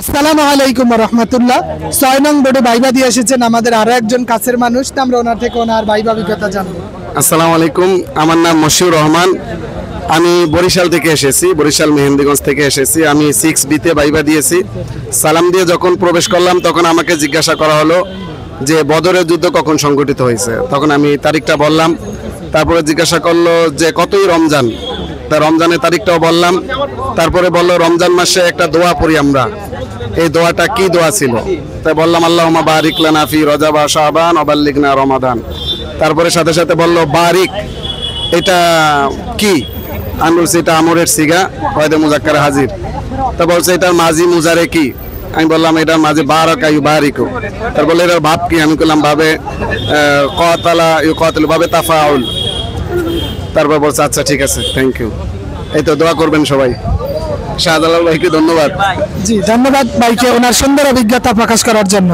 আসসালামু আলাইকুম রহমতুল্লাহ। ৬ নং বোর্ডে ভাইবা দিয়ে এসেছেন আমাদের আরো একজন কাছের মানুষ, আমরা ওনার থেকে ওনার ভাইবা অভিজ্ঞতা জানবো। আসসালামু আলাইকুম, আমার নাম মশিউর রহমান। আমি বরিশাল থেকে এসেছি, বরিশাল মেহেন্দিগঞ্জ থেকে এসেছি। আমি 6B-তে ভাইবা দিয়েছি। সালাম দিয়ে যখন প্রবেশ করলাম তখন আমাকে জিজ্ঞাসা করা হলো যে বদরের যুদ্ধ কখন সংগঠিত হয়েছে। তখন আমি তারিখটা বললাম। তারপরে জিজ্ঞাসা করলো যে কতই রমজান, তা রমজানের তারিখটাও বললাম। তারপরে বললো রমজান মাসে একটা দোয়া পড়ি আমরা, এই দোয়াটা কি দোয়া ছিল? তাই বললাম আল্লাহুম্মা বারিক লানা ফি রজব ওয়া শাবান ওয়া বাল্লিগনা রমাদান। তারপরে সাথে সাথে বললো বারিক, এটা কি? আমি বলছি এটা আমরের সিগা, ওয়াইদে মুজাক্কার হাজির। তা বলছে এটার মাজি মুজারে কি? আমি বললাম এটার মাঝে বারাকা ইউবারিকু। তার বলে এটার ভাব কি? আমি বললাম ভাবে কাতালা ইউকাতিলু, ভাবে তাফাউল। তারপর বলছে আচ্ছা ঠিক আছে, থ্যাংক ইউ। এই তো দোয়া করবেন সবাই। শাহজালাল ভাইকে ধন্যবাদ। জি ধন্যবাদ ভাইকে ওনার সুন্দর অভিজ্ঞতা প্রকাশ করার জন্য।